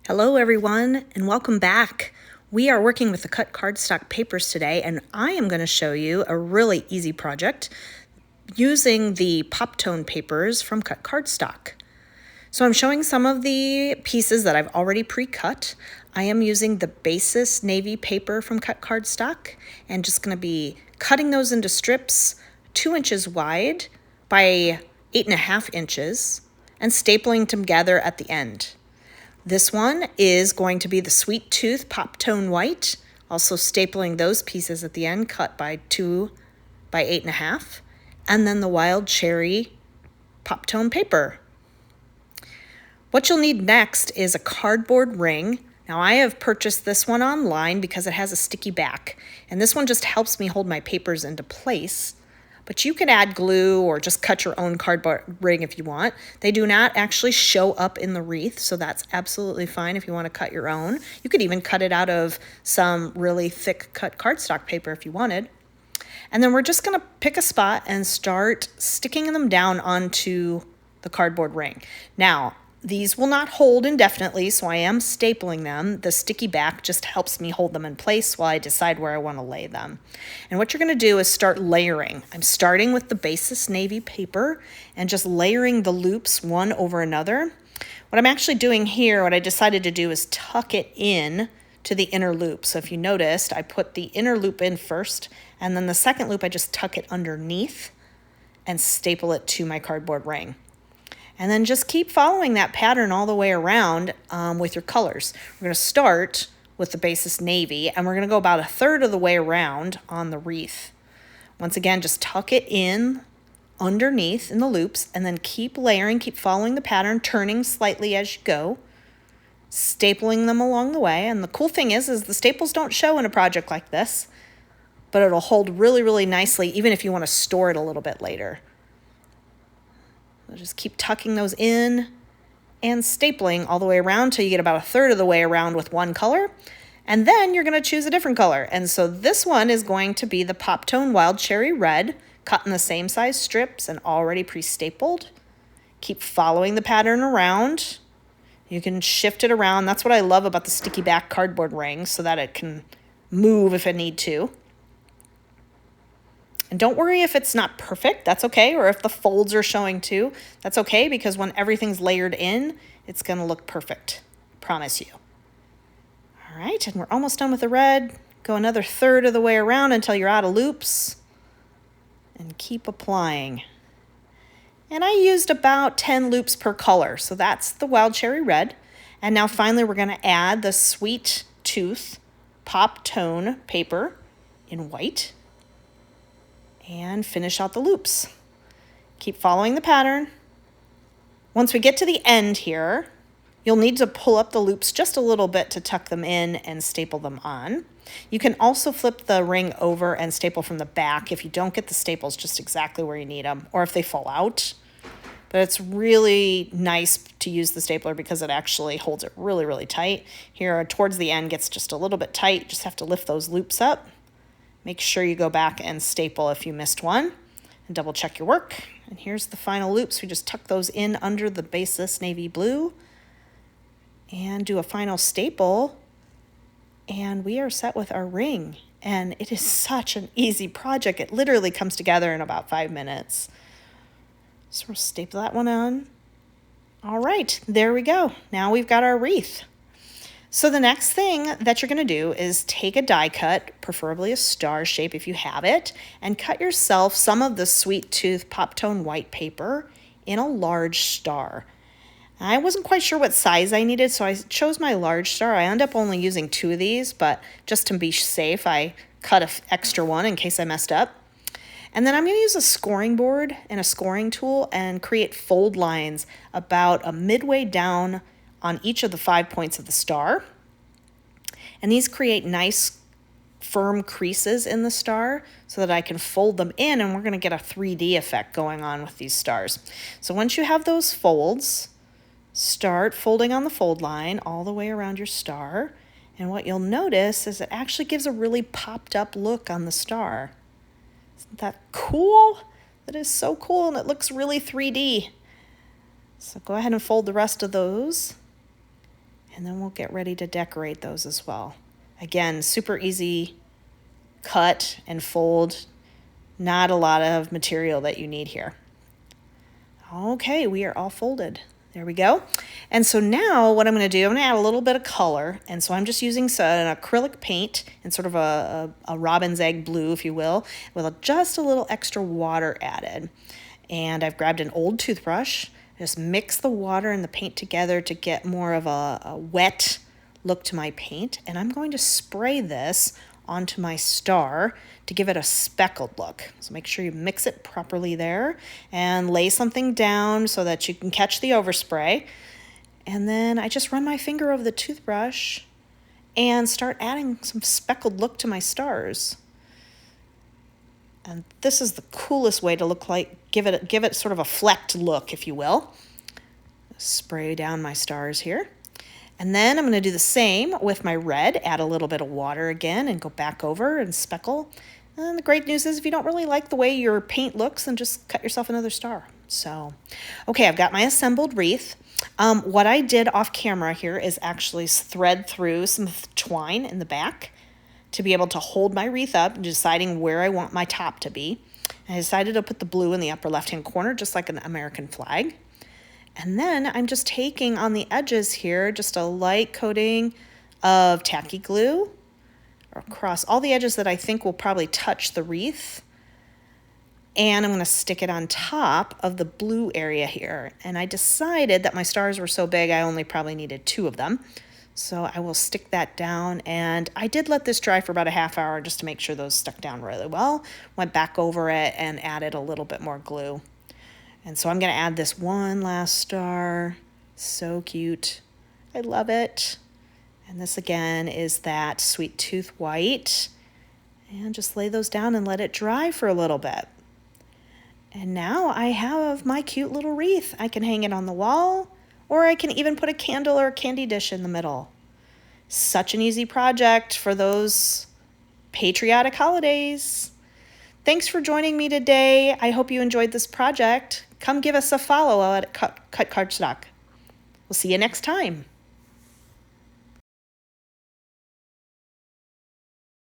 Hello everyone and welcome back. We are working with the cut cardstock papers today, and I am going to show you a really easy project using the pop tone papers from cut cardstock. So I'm showing some of the pieces that I've already pre-cut. I am using the basis navy paper from cut cardstock and just going to be cutting those into strips 2 inches wide by 8.5 inches and stapling them together at the end. This one is going to be the Sweet Tooth Pop Tone White, also stapling those pieces at the end, cut by 2 by 8.5, and then the Wild Cherry Pop Tone paper. What you'll need next is a cardboard ring. Now I have purchased this one online because it has a sticky back, and this one just helps me hold my papers into place. But you can add glue or just cut your own cardboard ring if you want. They do not actually show up in the wreath, so that's absolutely fine if you want to cut your own. You could even cut it out of some really thick cut cardstock paper if you wanted. And then we're just going to pick a spot and start sticking them down onto the cardboard ring. Now, these will not hold indefinitely, so I am stapling them. The sticky back just helps me hold them in place while I decide where I want to lay them. And what you're going to do is start layering. I'm starting with the basis navy paper and just layering the loops one over another. What I'm actually doing here, what I decided to do is tuck it in to the inner loop. So if you noticed, I put the inner loop in first, and then the second loop I just tuck it underneath and staple it to my cardboard ring. And then just keep following that pattern all the way around with your colors. We're going to start with the basis navy, and we're going to go about 1/3 of the way around on the wreath. Once again, just tuck it in underneath in the loops, and then keep layering, keep following the pattern, turning slightly as you go, stapling them along the way. And the cool thing is the staples don't show in a project like this, but it'll hold really, really nicely even if you want to store it a little bit later. Just keep tucking those in and stapling all the way around till you get about 1/3 of the way around with one color. And then you're going to choose a different color. And so this one is going to be the Pop Tone Wild Cherry Red, cut in the same size strips and already pre-stapled. Keep following the pattern around. You can shift it around. That's what I love about the sticky back cardboard ring, so that it can move if it need to. And don't worry if it's not perfect, that's okay, or if the folds are showing too, that's okay, because when everything's layered in, it's gonna look perfect, promise you. All right, and we're almost done with the red. Go another 1/3 of the way around until you're out of loops, and keep applying. And I used about 10 loops per color, so that's the Wild Cherry Red. And now finally we're gonna add the Sweet Tooth Pop Tone paper in white, and finish out the loops. Keep following the pattern. Once we get to the end here, you'll need to pull up the loops just a little bit to tuck them in and staple them on. You can also flip the ring over and staple from the back if you don't get the staples just exactly where you need them, or if they fall out. But it's really nice to use the stapler because it actually holds it really, really tight. Here towards the end gets just a little bit tight. Just have to lift those loops up. Make sure you go back and staple if you missed one, and double check your work. And here's the final loops. We just tuck those in under the basis navy blue and do a final staple, and we are set with our ring. And it is such an easy project. It literally comes together in about 5 minutes. So we'll staple that one on. All right, there we go. Now we've got our wreath. So the next thing that you're going to do is take a die cut, preferably a star shape if you have it, and cut yourself some of the Sweet Tooth Pop Tone White paper in a large star. I wasn't quite sure what size I needed, so I chose my large star. I ended up only using 2 of these, but just to be safe, I cut an extra one in case I messed up. And then I'm going to use a scoring board and a scoring tool and create fold lines about a midway down on each of the 5 points of the star. And these create nice firm creases in the star so that I can fold them in, and we're going to get a 3D effect going on with these stars. So once you have those folds, start folding on the fold line all the way around your star. And what you'll notice is it actually gives a really popped up look on the star. Isn't that cool? That is so cool, and it looks really 3D. So go ahead and fold the rest of those. And then we'll get ready to decorate those as well. Again, super easy cut and fold. Not a lot of material that you need here. Okay, we are all folded. There we go. And so now what I'm going to do, I'm going to add a little bit of color. And so I'm just using an acrylic paint and sort of a robin's egg blue, if you will, with just a little extra water added. And I've grabbed an old toothbrush, just mix the water and the paint together to get more of a wet look to my paint. And I'm going to spray this onto my star to give it a speckled look. So make sure you mix it properly there and lay something down so that you can catch the overspray. And then I just run my finger over the toothbrush and start adding some speckled look to my stars. And this is the coolest way to look like, give it sort of a flecked look, if you will. Spray down my stars here. And then I'm going to do the same with my red, add a little bit of water again and go back over and speckle. And the great news is if you don't really like the way your paint looks, then just cut yourself another star. So, okay, I've got my assembled wreath. What I did off camera here is actually thread through some twine in the back to be able to hold my wreath up, deciding where I want my top to be. I decided to put the blue in the upper left-hand corner, just like an American flag. And then I'm just taking on the edges here, just a light coating of tacky glue across all the edges that I think will probably touch the wreath. And I'm going to stick it on top of the blue area here. And I decided that my stars were so big, I only probably needed 2 of them. So I will stick that down. And I did let this dry for about a half hour just to make sure those stuck down really well. Went back over it and added a little bit more glue. And so I'm going to add this one last star. So cute. I love it. And this again is that Sweet Tooth White. And just lay those down and let it dry for a little bit. And now I have my cute little wreath. I can hang it on the wall, or I can even put a candle or a candy dish in the middle. Such an easy project for those patriotic holidays. Thanks for joining me today. I hope you enjoyed this project. Come give us a follow at Cut Cardstock. We'll see you next time.